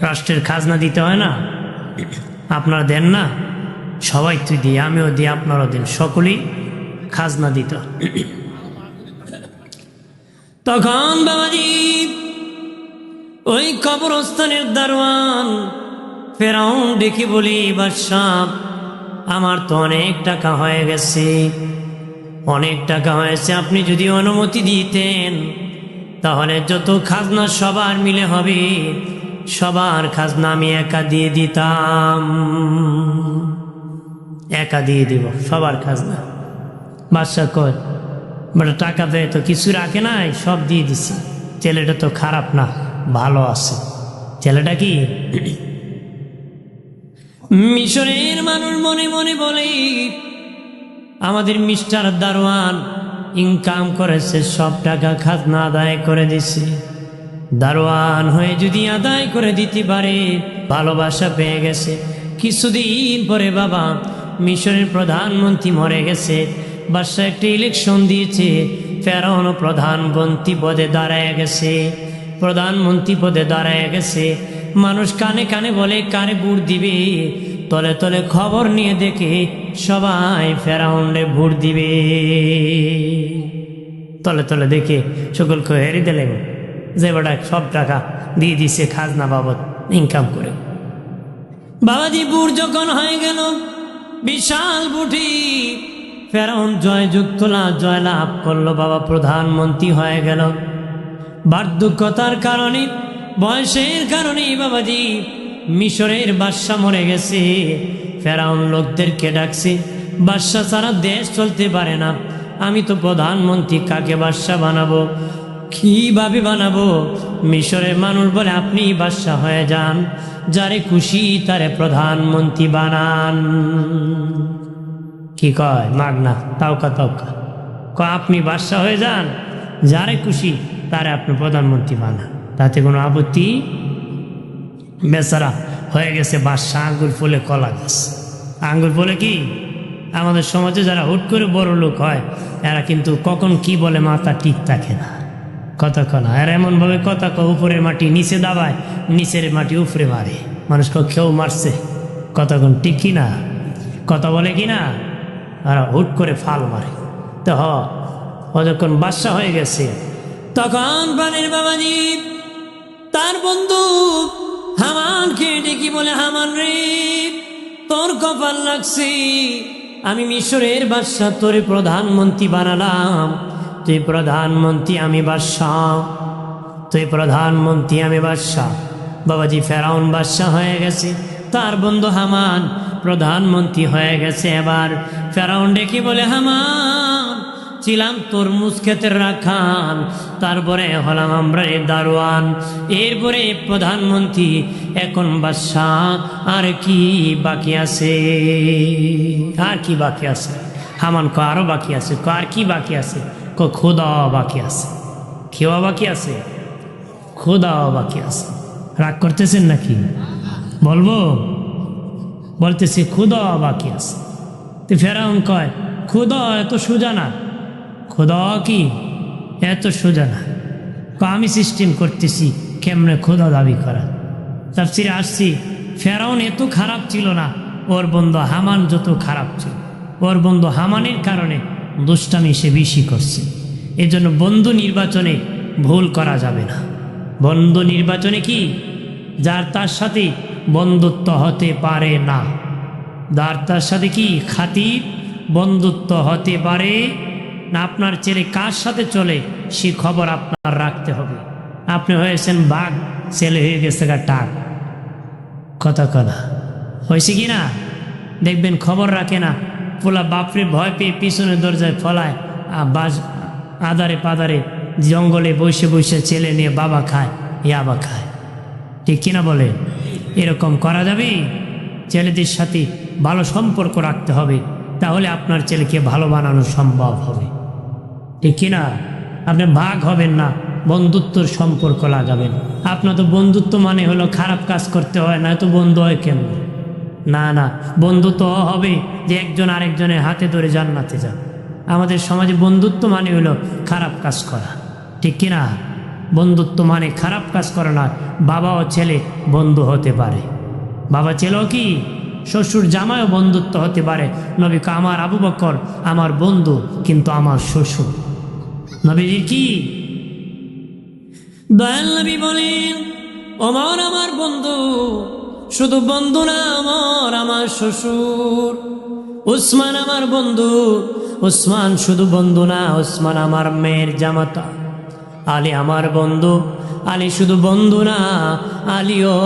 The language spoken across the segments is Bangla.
রাষ্ট্রের খাজনা দিতে হয় না? আপনারা দেন না? সবাই তুই দিই, আমিও দিই, আপনারাও দিন, সকলেই খাজনা দিত। তখন বাবাজি ওই কবরস্থানের দারোয়ান ফেরাউন ডেকে বলি, বাদশাহ আমার তো অনেক টাকা হয়ে গেছে, অনেক টাকা হয়েছে, আপনি যদি অনুমতি দিতেন তাহলে যত খাজনা সবার মিলে হবে, সবার খাজনা আমি একা দিয়ে দিতাম, একা দিয়ে দিব সবার খাজনা। বাদশাহ কয়, বড় টাকা দেয় তো কিছু রাখে নাই, সব দিয়ে দিছি। ছেলেটা তো খারাপ না, ভালো আছে। ছেলেটা কি? মিশরের মানুষ মনে মনে বলে, আমাদের মিস্টার দারোয়ান ইনকাম করেছে, সব টাকা খাজনা আদায় করে দিছে। দারোয়ান হয়ে যদি আদায় করে দিতে পারে, ভালোবাসা পেয়ে গেছে। কিছুদিন পরে বাবা মিশরের প্রধানমন্ত্রী মরে গেছে। বাদশাহ একটা ইলেকশন দিয়েছে, ফেরাউন প্রধানমন্ত্রী পদে দাঁড়ায় গেছে, প্রধানমন্ত্রী পদে দাঁড়ায় গেছে। মানুষ কানে কানে বলে কারে ভোট দিবে, তলে তলে খবর নিয়ে দেখে সবাই ফেরাউনে ভোট দিবে। তলে তলে দেখে সকলকে হেরে দিলেন যে বেটা সব টাকা দিয়ে দিছে খাজনা বাবদ ইনকাম করে। বাবাজি ভোট যখন হয়ে গেল, বিশাল ভোটে ফেরাউন জয়লাভ করলো, বাবা প্রধানমন্ত্রী হয়ে গেল। বার্ধক্যতার কারণে, বয়সের কারণে বাবাজি মিশরের বাদশা মরে গেছে। ফেরাউন লোকদেরকে ডাকছে, বাদশা ছাড়া দেশ চলতে পারে না, আমি তো প্রধানমন্ত্রী, কাকে বাদশা বানাবো, কিভাবে বানাবো? মিশরের মানুষ বলে আপনি বাদশা হয়ে যান, যারে খুশি তারে প্রধানমন্ত্রী বানান। কি কয়? মাগনা তাওকা আপনি বাদশা হয়ে যান, যারে খুশি তারে আপনি প্রধানমন্ত্রী বানান, তাতে কোনো আপত্তি? বেচারা হয়ে গেছে বাদশা আঙ্গুর ফুলে কলা গাছ। আঙ্গুর ফুলে কি? আমাদের সমাজে যারা হুট করে বড় লোক হয়, এরা কিন্তু কখন কি বলে মাথা ঠিক থাকে না, কথা কনা। আর এমনভাবে কথা উপরের মাটি নিচে দাবায়, নিচের মাটি উপরে মারে। মানুষকে কেউ মারছে, কতক্ষণ ঠিক কি না? কথা বলে কি না? আর হুট করে ফাল মারে। তো ও যখন বাদশা হয়ে গেছে, তখন পানির বাবাজি তার বন্ধু হামানকে ডেকে বলে, হামান রে, তোর কপাল লাগছে, আমি মিশরের বাদশা, তোরে প্রধানমন্ত্রী বানালাম, তুই প্রধানমন্ত্রী, আমি বাদশাহ, তুই প্রধানমন্ত্রী, আমি বাদশাহ। বাবাজি ফেরাউন বাদশাহ হয়ে গেছে, তার বন্ধু হামান প্রধানমন্ত্রী হয়ে গেছে। এবার ফেরাউন ডেকে বলে, হামান ছিলাম তরমুজ ক্ষেতের রাখাল, তারপরে হলাম আমরা দারোয়ান, এরপরে প্রধানমন্ত্রী, এখন বাদশাহ, আর কি বাকি আছে? আর কি বাকি আছে? হামান ক আরো বাকি আছে। ক আর কি বাকি আছে? ক খোদাও বাকি আছে। খেওয়া বাকি আছে, খোদাও বাকি আছে। রাগ করতেছেন নাকি? বলবো? বলতেছি খোদাও বাকি আছে। তো ফেরাউন কয়, খোদা এত সোজা না। খোদা কি এত সোজা না? আমি সিস্টেম করতেছি কেমনে খোদা দাবি করা। তাফসিরে আসছি, ফেরাউন এত খারাপ ছিল না, ওর বন্ধু হামান যত খারাপ ছিল। ওর বন্ধু হামানের কারণে দুষ্টামি সে বেশি করছে। এজন্য বন্ধু নির্বাচনে ভুল করা যাবে না। বন্ধু নির্বাচনে কি, যার তার সাথে বন্ধুত্ব হতে পারে না, যার তার সাথে কি খাতির বন্ধুত্ব হতে পারে না। আপনার ছেলে কার সাথে চলে সে খবর আপনার রাখতে হবে। আপনি হয়েছেন বাঘ, ছেলে হয়ে গেছে টাক, কথা হয়েছে কি না? দেখবেন খবর রাখে না, পোলা বাপরে ভয় পেয়ে পিছনে দরজায় ফলায়, বাস আদারে পাদারে জঙ্গলে বসে বসে ছেলে নিয়ে বাবা খায়, ইয়াবা খায়, ঠিক কিনা বলে? এরকম করা যাবে? ছেলেদের সাথে ভালো সম্পর্ক রাখতে হবে, তাহলে আপনার ছেলেকে ভালো বানানো সম্ভব হবে, ঠিক কিনা? আপনি ভাগ হবেন না, বন্ধুত্বর সম্পর্ক লাগাবেন। আপনার তো বন্ধুত্ব মানে হলো খারাপ কাজ করতে হয় না, তো বন্ধু হয় কেন? না না, বন্ধুত্ব হবে যে একজন আরেকজনের হাতে ধরে জান্নাতে যান। আমাদের সমাজে বন্ধুত্ব মানে হলো খারাপ কাজ করা, ঠিক কিনা? বন্ধুত্ব মানে খারাপ কাজ করা না, বাবা ও ছেলে বন্ধু হতে পারে, বাবা ছেলেও কি শ্বশুর জামাইও বন্ধুত্ব হতে পারে। নবী কয় আমার আবু বকর আমার বন্ধু, কিন্তু আমার শ্বশুর নবীজির কি দয়াল নবী বলেন ওমর আমার বন্ধু, শুধু বন্ধু না ওমর আমার শ্বশুর। উসমান আমার বন্ধু, উসমান শুধু বন্ধু না, উসমান আমার মেয়ের জামাতা। আলী আমার বন্ধু, আলী শুধু বন্ধু না, আলীও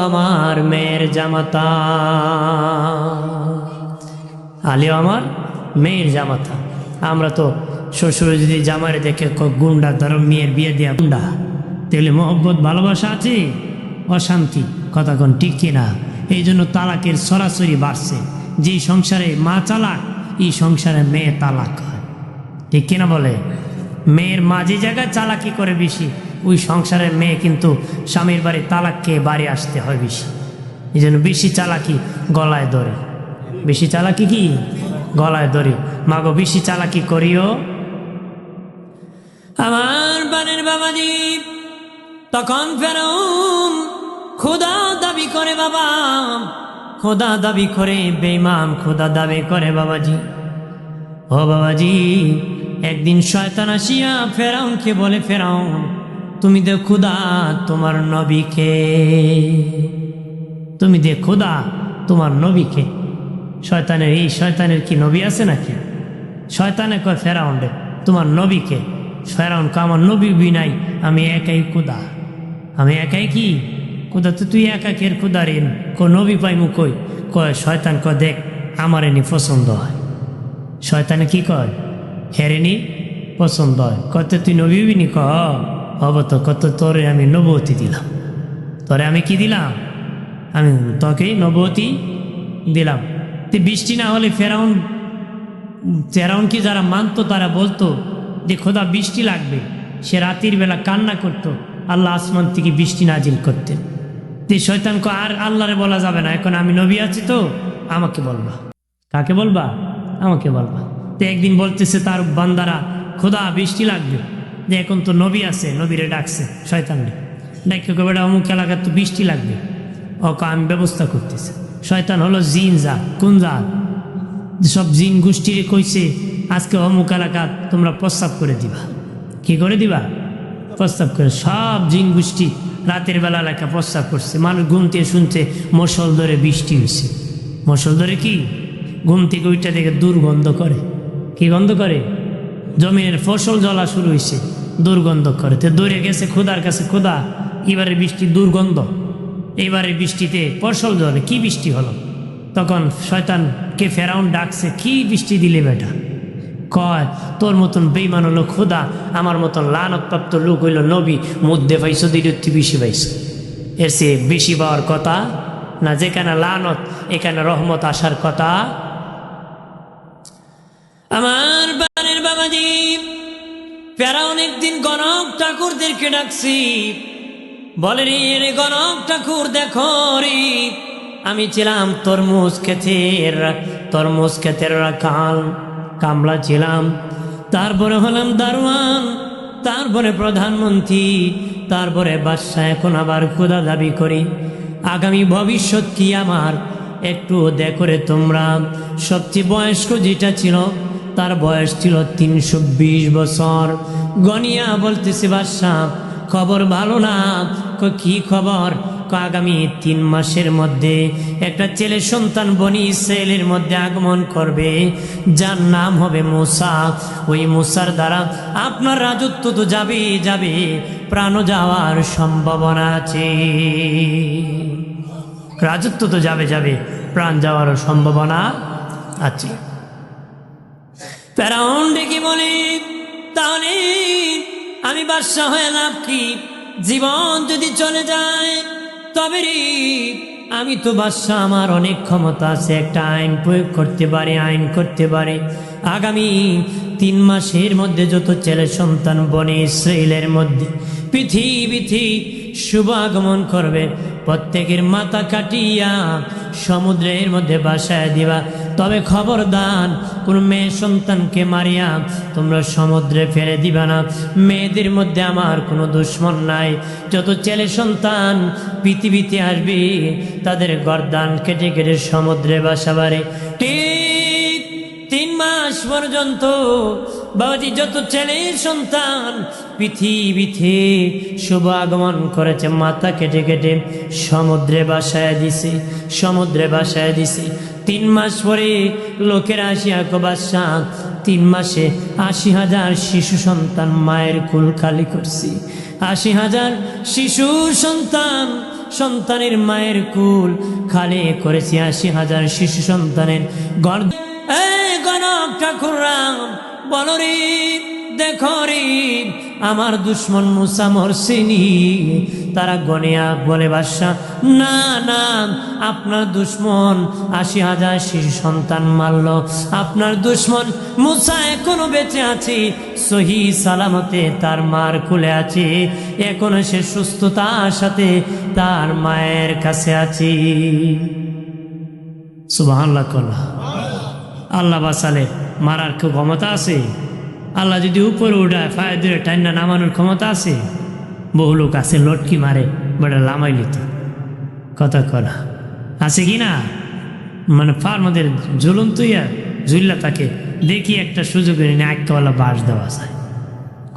আমার মেয়ের জামাতা, আলীও আমার মেয়ের জামাতা। আমরা তো শ্বশুর যদি জামাইরে দেখে গুন্ডা, ধরো মেয়ের বিয়ে দেয়া গুন্ডা, তাহলে মহব্বত ভালোবাসা আছে? অশান্তি, কথা কোন ঠিক কিনা? এই জন্য তালাকের সরাসরি বাড়ছে। যেই সংসারে মা চালাক, এই সংসারে মেয়ে তালাক হয়, ঠিক কিনা বলে? মেয়ের মা যে জায়গায় চালাকি করে বেশি, ওই সংসারের মেয়ে কিন্তু স্বামীর বাড়ি তালাক খেয়ে বাড়ি আসতে হয় বেশি। এই জন্য বেশি চালাকি গলায় ধরে, বেশি চালাকি কি গলায় ধরে। মাগো বেশি চালাকি করিও। আমার বানের বাবাজি তখন ফেরাউন খোদা দাবি করে, বাবা খোদা দাবি করে, বেঈমান খোদা দাবি করে। বাবাজি ও বাবাজি, একদিন শয়তান আসিয়া ফেরাউনকে বলে, ফেরাউন তুমি দে খোদা তোমার নবীকে, তুমি দে খোদা তোমার নবীকে। শয়তানের, এই শয়তানের কি নবী আছে নাকি? শয়তানে কয় ফেরাউন রে তোমার নবীকে। ফেরাউন কয় আমার নবী নাই, আমি একাই খোদা, আমি একাই কি খোদা। তো তুই একাকের খোদা রে, নবী পাইমু কই? কয় শয়তান কয় দেখ আমার এনি পছন্দ হয়। শয়তানে কি কয়? হেরেনি পছন্দ হয়। কত তুই নবী বিনি? হব তো। কত তোরে আমি নবতী দিলাম, তোরে আমি কি দিলাম? আমি তোকে নবতী দিলাম। তো বৃষ্টি না হলে ফেরাউন, ফেরাউন কি যারা মানতো তারা বলতো যে খোদা বৃষ্টি লাগবে। সে রাতের বেলা কান্না করত, আল্লাহ আসমান থেকে বৃষ্টি নাজিল করতেন। তো শয়তানকে আর আল্লাহরে বলা যাবে না, এখন আমি নবী আছি তো আমাকে বলবা। কাকে বলবা? আমাকে বলবা। তো একদিন বলতেছে তার বান্দারা খোদা বৃষ্টি লাগবে, যে এখন তো নবী আছে, নবীরে ডাকছে শয়তানরে, ডাকে বেটা অমুক এলাকার তো বৃষ্টি লাগবে। ওকে আমি ব্যবস্থা করতেছি। শয়তান হলো জিন জাত। কোন জাত? সব জিন গোষ্ঠীরে কইছে আজকে অমুক এলাকা তোমরা প্রস্তাব করে দিবা। কি করে দিবা? প্রস্তাব করে। সব জিন গোষ্ঠী রাতের বেলা এলাকা প্রস্তাব করছে। মানুষ ঘুমতে শুনতে মশল ধরে বৃষ্টি হয়েছে। মশল ধরে কি ঘুম থেকে ওইটা দেখে দুর্গন্ধ করে। কি গন্ধ করে? জমিনের ফসল জ্বলা শুরু হয়েছে, দুর্গন্ধ করে। তো দৌড়ে গেছে খোদার কাছে, খোদা এবারে বৃষ্টি দুর্গন্ধ, এইবারে বৃষ্টিতে ফসল জ্বলে, কি বৃষ্টি হলো? তখন শয়তানকে ফেরাউন ডাকছে, কি বৃষ্টি দিলে বেটা? কয় তোর মতন বেঈমান হলো খোদা, আমার মতন লানতপ্রাপ্ত লোক হইল নবী, মধ্যে পাইছো দুইটি বেশি পাইছো। এর চেয়ে বেশি পাওয়ার কথা না? যেখানে লানত এখানে রহমত আসার কথা। আমার বানের বাবাজি ফেরাউন একদিন গণক ঠাকুরদেরকে ডাকছি, বলে রে গণক ঠাকুর দেখো রে, আমি ছিলাম তরমুজ ক্ষেতের রাখাল, কামলা ছিলাম, তারপরে হলাম দারোয়ান, তারপরে প্রধানমন্ত্রী, তারপরে বাদশা, এখন আবার খোদা দাবি করি। আগামী ভবিষ্যৎ কি আমার একটু দেখো রে তোমরা। সবচেয়ে বয়স্ক যেটা ছিল তার বয়স ছিল 320 বছর। গনিয়া বলতেছে বাদশা খবর ভালো না। কি খবর? আগামী 3 মাসের মধ্যে একটা ছেলে সন্তান বনি ইসরায়েলের মধ্যে আগমন করবে, যার নাম হবে মূসা। ওই মূসার দ্বারা আপনার রাজত্ব তো যাবে, প্রাণ যাওয়ার সম্ভাবনা আছে। রাজত্ব তো যাবে, প্রাণ যাওয়ারও সম্ভাবনা আছে। ফেরাউন ডেকে বলে তাহলে আমি বাদশা হয়ে লাভ কি? জীবন যদি চলে যায় তবে রে আমি তো বাদশা, আমার অনেক ক্ষমতা আছে, একটা আইন প্রয়োগ করতে পারে। আগামী 3 মাসের মধ্যে যত ছেলে সন্তান বনে ইসরায়েলের মধ্যে পৃথিবী শুভ আগমন করবে, প্রত্যেকের মাথা কাটিয়া সমুদ্রের মধ্যে ভাসায় দিবা। তবে খবরদার কোন মেয়ে সন্তানকে মারিয়া তোমরা সমুদ্রে ফেলে দিবা না। মেয়েদের মধ্যে আমার কোনো দুশ্মন নাই। যত ছেলে সন্তান পৃথিবীতে আসবে তাদের গর্দান কেটে কেটে সমুদ্রে ভাসাবারে। ঠিক 3 মাস পর্যন্ত বাবাজি যত ছেলে সন্তান পৃথিবীতে শুভ আগমন করেছে মাথা কেটে কেটে সমুদ্রে ভাসায় দিছে, সমুদ্রে ভাসায় দিছে। 3 মাস পরে লোকেরা আসিয়া বাদশা 3 মাসে 80,000 শিশু সন্তান মায়ের কুল খালি করছি। 80,000 শিশু সন্তান, সন্তানের মায়ের কুল খালি করেছি। 80,000 শিশু সন্তানের গর্ভ। গণক ঠাকুররাম বলো রে, দেখো রে, আমার দুশ্মন মুসা মরসিনি। তারা গনিয়া বলে বাদশা, না না, আপনার দুশ্মন 80,000 শিশু সন্তান মারল। আপনার দুশ্মন মুসা এখনো বেঁচে আছে, সহি সালামতে তার মার কুলে আছে, এখনো সে সুস্থতার সাথে তার মায়ের কাছে আছে। সুবহানাল্লাহ। আল্লাহ বাঁচালে মারার কেউ ক্ষমতা আছে? আল্লাহ যদি উপরে উঠায় ফায় ধরে টাইনা নামানোর ক্ষমতা আছে? বহু লোক আছে লটকি মারে, বেটা লামাই লিত কথা করা আছে কি না? মানে ফার মধ্যে ঝুলুন তুইয়া ঝুল্লা তাকে দেখি একটা সুযোগ নিয়ে একটাওয়ালা বাস দেওয়া যায়।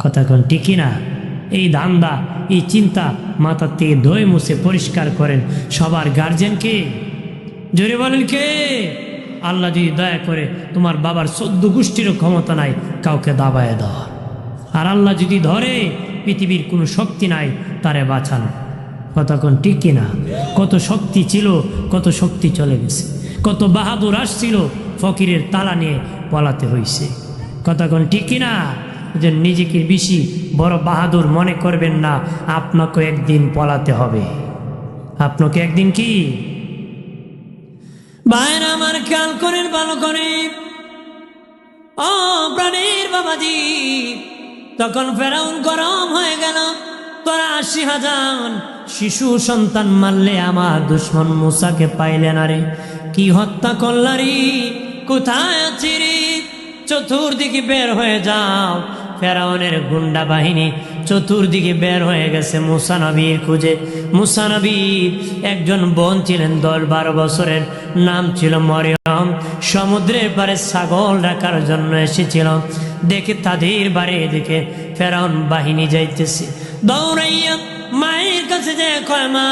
কথা কন ঠিক না? এই ধান্দা, এই চিন্তা মাথার থেকে ধুয়ে মুছে পরিষ্কার করেন সবার গার্জেনকে। জোরে বলেন কে? আল্লাহ যদি দয়া করে, তোমার বাবার 14 গোষ্ঠীরও ক্ষমতা নাই কাউকে দাবায় দেওয়া। আর আল্লাহ যদি ধরে, পৃথিবীর কোনো শক্তি নাই তারে বাঁচানো। কতক্ষণ ঠিক কিনা? কত শক্তি ছিল, কত শক্তি চলে গেছে। কত বাহাদুর আসছিল, ফকিরের তালা নিয়ে পলাতে হয়েছে। কতক্ষণ ঠিক কিনা? যে নিজেকে বেশি বড় বাহাদুর মনে করবেন না, আপনাকে একদিন পলাতে হবে। আপনাকে একদিন কি ভাইরা আমার খেয়াল করেন, ভালো করে। ও প্রাণের বাবাজি, তখন ফেরাউন গরম হয়ে গেল। তোরা 80,000 শিশু সন্তান মারলে, আমার দুশ্মন মুসাকে পাইলে না রে, কি হত্যা করলারি, কোথায় আছি রে? চতুর্দিকে বের হয়ে যাও। ফেরাউনের গুন্ডা বাহিনী চতুর্দিকে বের হয়ে গেছে মুসা নবীর খুঁজে। মুসা নবীর একজন বোন ছিলেন 10-12 বছরের, নাম ছিল মরিয়ম। সমুদ্রের পারে ছাগল রাখার জন্য এসেছিল। দেখে তাদের বাড়ি এদিকে ফেরাউন বাহিনী যাইতেছে। দৌড়াইয়া মায়ের কাছে যায়, কয় মা,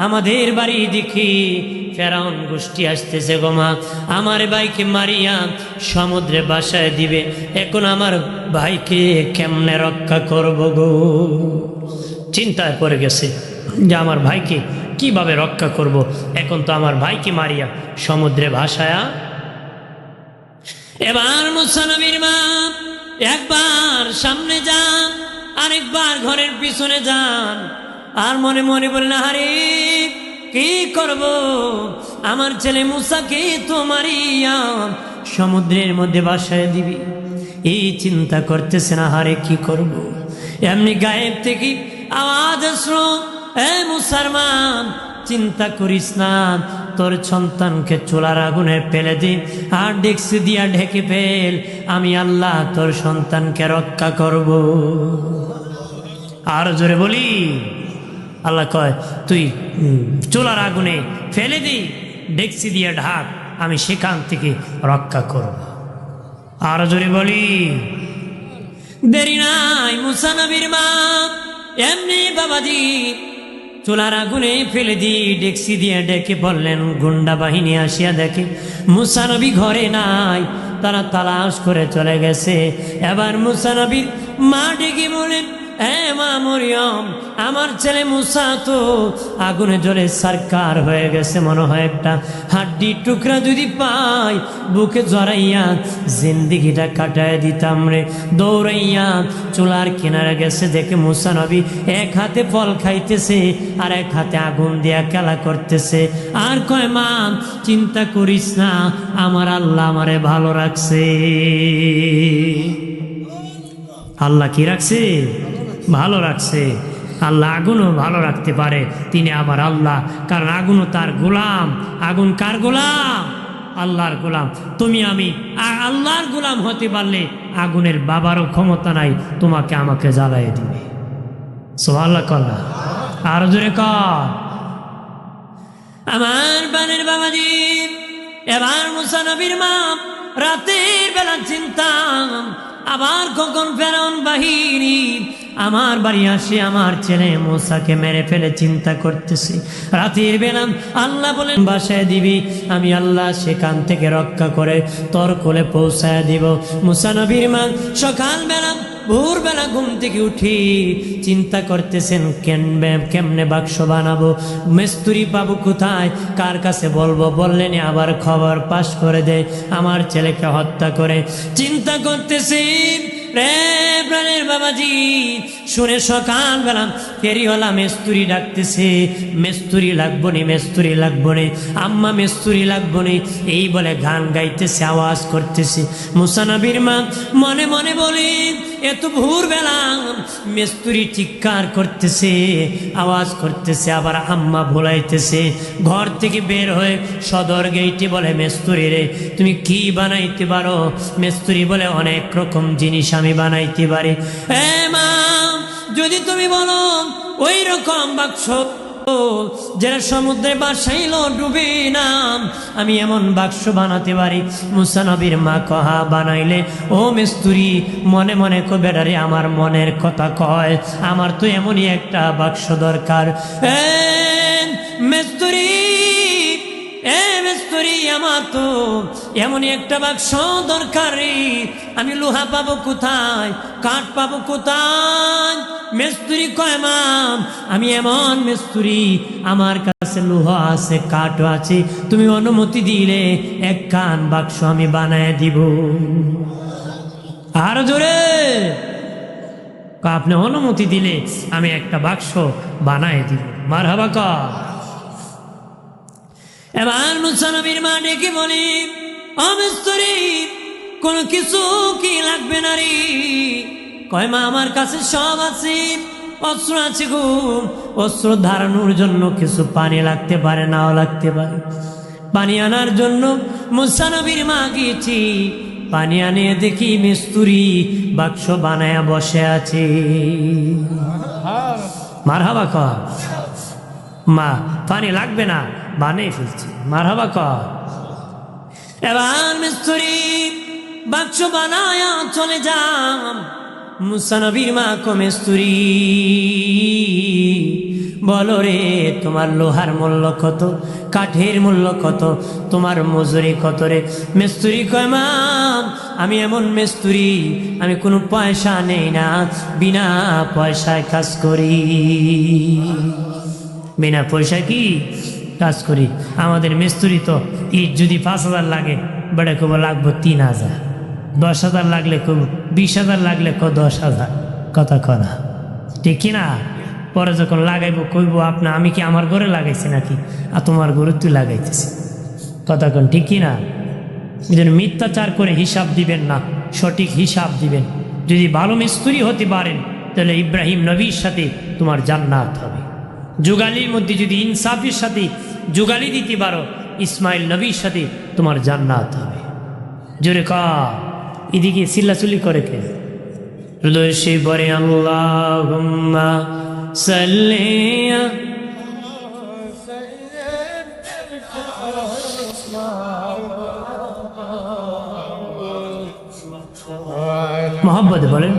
আমাদের বাড়ি দেখি ফেরাউন গোষ্ঠী আসতেছে গো মা, আমার ভাইকে মারিয়া সমুদ্রে ভাসায় দিবে। এখন আমার ভাইকে কেমনে রক্ষা করব গো? চিন্তায় পড়ে গেছে যে আমার ভাইকে কিভাবে রক্ষা করব। এখন তো আমার ভাইকে মারিয়া সমুদ্রে ভাসায়া। এবার মুসা নবীর মা একবার সামনে যান, আরেকবার ঘরের পিছনে যান, আর মনে মনে বলেন, আরে কি করব, আমার ছেলে মুসাকে তো মারিয়া সমুদ্রের মধ্যে ভাসায় দিবি। এই চিন্তা করতেছে না, হারে কি করব। এমনি গায়েব থেকে আওয়াজ আসলো, এ মুসলমান, চিন্তা করিস না, তোর সন্তানকে চুলার আগুনে ফেলে দে আর ডেকসি দিয়া ঢেকে ফেল, আমি আল্লাহ তোর সন্তানকে রক্ষা করব। আর জোরে বলি, আল্লাহ কয় তুই চুলার আগুনে ফেলে দি, ডেকসি দিয়ে ঢাক, আমি সেখান থেকে রক্ষা করব। আর জোরে বলি, দেরি নাই। মুসা নবীর মা এমনি বাবাজি চুলার আগুনে ফেলে দিয়ে ডেকসি দিয়ে ডেকে বললেন। গুন্ডা বাহিনী আসিয়া দেখে মুসা নবী ঘরে নাই, তারা তালাশ করে চলে গেছে। এবার মুসা নবীর মা ডেকে বলেন, হ্যাঁ মা মরিয়ম, আমার ছেলে মুসা তো আগুনে জ্বলে সরকার হয়ে গেছে, মনে হয় একটা হাড্ডি টুকরা যদি পাই বুকে জড়াইয়া জিন্দিগিটা কাটায় দিতাম রে। দৌড়াইয়া চুলার কিনারে গেছে, দেখে মুসা নবী এক হাতে ফল খাইতেছে আর এক হাতে আগুন দিয়া খেলা করতেছে। আর কয়, মা চিন্তা করিস না, আমার আল্লাহ আমারে ভালো রাখছে। আল্লাহ কি রাখছে? ভালো রাখছে। আল্লাহ আগুনও ভালো রাখতে পারে, তিনি আবার আল্লাহ, কারণ আগুনও তার গোলাম। আগুন কার গোলাম? আল্লাহর গোলাম। তুমি আমি আল্লাহর গোলাম হতে পারলে আগুনের বাবারও ক্ষমতা নাই তোমাকে আমাকে জ্বালাইয়ে দিবে। সুবহানাল্লাহ কল্লা আর জোরে কর। আমার বানের বাবাজি, এবার মুসা নবীর মা রাতের বেলা চিন্তা, আবার কখন ফেরাউন বাহিনী আমার বাড়ি আসে আমার ছেলে মুসাকে মেরে ফেলে চিন্তা করতেছি। রাতের বেলা আল্লাহ বলেন বাসায় দিবি, আমি আল্লাহ সেখান থেকে রক্ষা করে তোর কোলে পৌঁছায় দিব। মুসা নবীর মা সকালবেলা ভোরবেলা ঘুম থেকে উঠি চিন্তা করতেছেন কেমনে বাক্স বানাবো, মিস্ত্রি পাবো কোথায়, কার কাছে বলবো, বললেন আবার খবর পাশ করে দে আমার ছেলেকে হত্যা করে। চিন্তা করতেছি রে প্রাণের বাবাজি, শুনে সকালবেলা ফেরিওয়ালা মিস্ত্রি ডাকতেছে, মিস্ত্রি লাগবো নি, মিস্ত্রি লাগবো নি, আম্মা মিস্ত্রি লাগবো নি, এই বলে গান গাইতেছে, আওয়াজ করতেছে। মুসা নবীর মা মনে মনে বলে এত ভোরবেলা মিস্ত্রি চিৎকার করতেছে, আওয়াজ করতেছে, আবার আম্মা ভোলাইতেছে। ঘর থেকে বের হয়ে সদর গেইটে বলে মিস্ত্রি রে তুমি কি বানাইতে পারো? মিস্ত্রি বলে অনেক রকম জিনিস আমি বানাইতে পারি। এ মা যদি তুমি বলো ওই রকম বাক্স যারা সমুদ্রে বাসাইল ডুবে না, আমি এমন বাক্স বানাতে পারি। মুসা নবীর মা কহা বানাইলে ও মিস্ত্রি মনে মনে কবে রে আমার মনের কথা কয়, আমার তো এমনই একটা বাক্স দরকার। মিস্ত্রি আমার তো এমনই একটা বাক্স দরকার, আমি লোহা পাবো কোথায়, কাঠ পাবো কোথায়? মিস্ত্রি কয় মা আমি এমন মিস্ত্রি, আমার কাছে লোহা আছে, কাঠও আছে, তুমি অনুমতি দিলে এক কান বাক্স আমি বানায় দিব। আর জোরে আপনি অনুমতি দিলে আমি একটা বাক্স বানায় দিব। মারহাবা কর। এবার মুসা নবীর মা ডেকে বলি ও মিস্ত্রি কোনো কিছু কি লাগবে না রে? কয় মা আমার কাছে সব আছে, অস্ত্র আছে গো, অস্ত্র ধারণের জন্য কিছু পানি লাগতে পারে, নাও লাগতে পারে। পানি আনার জন্য মুসা নবীর মা গিয়েছি, পানি আনিয়ে দেখি মিস্ত্রি বাক্স বানায়া বসে আছে। মারহাবা কর। মা পানি লাগবে না, বানিয়ে ফেলছি। মারহাবা কর। এবার মিস্ত্রি বাক্স বানায়া চলে যান। মুসা নবীর মা কো মিস্ত্রি বলো রে তোমার লোহার মূল্য কত, কাঠের মূল্য কত, তোমার মজুরি কত রে? মিস্ত্রি কয় মা আমি এমন মিস্ত্রি আমি কোনো পয়সা নেই না, বিনা পয়সায় কাজ করি। বিনা পয়সা কি কাজ করি? আমাদের মিস্ত্রি তো ইট যদি 5,000 লাগে বেড়ে কব লাগবো 3,000, 10,000 লাগলে কব 20,000 লাগলে 10,000, কথা কনা ঠিক কিনা? পরে যখন লাগাইবো কইব আপনা আমি কি আমার ঘরে লাগাইছি নাকি, আর তোমার ঘরে তুই লাগাইতেছি, কথা কন ঠিক কিনা? এই জন্য মিথ্যাচার করে হিসাব দিবেন না, সঠিক হিসাব দিবেন। যদি ভালো মিস্ত্রি হতে পারেন তাহলে ইব্রাহিম নবীর সাথে তোমার জান্নাত হবে। যুগালির মধ্যে যদি ইনসাফের সাথে যুগালি দিতে পারো ইসমাইল নবীর সাথে তোমার জান্নাত হবে। জোরে কা এদিকে চিল্লাচুল্লি করে কে হৃদয় সে বরে আল্লাহুম্মা সাল্লি মোহাম্মদ বলেন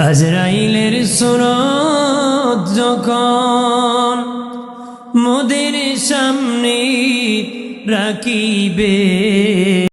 আজরাইলের সুরত যখন মোদের সামনে রাখিবে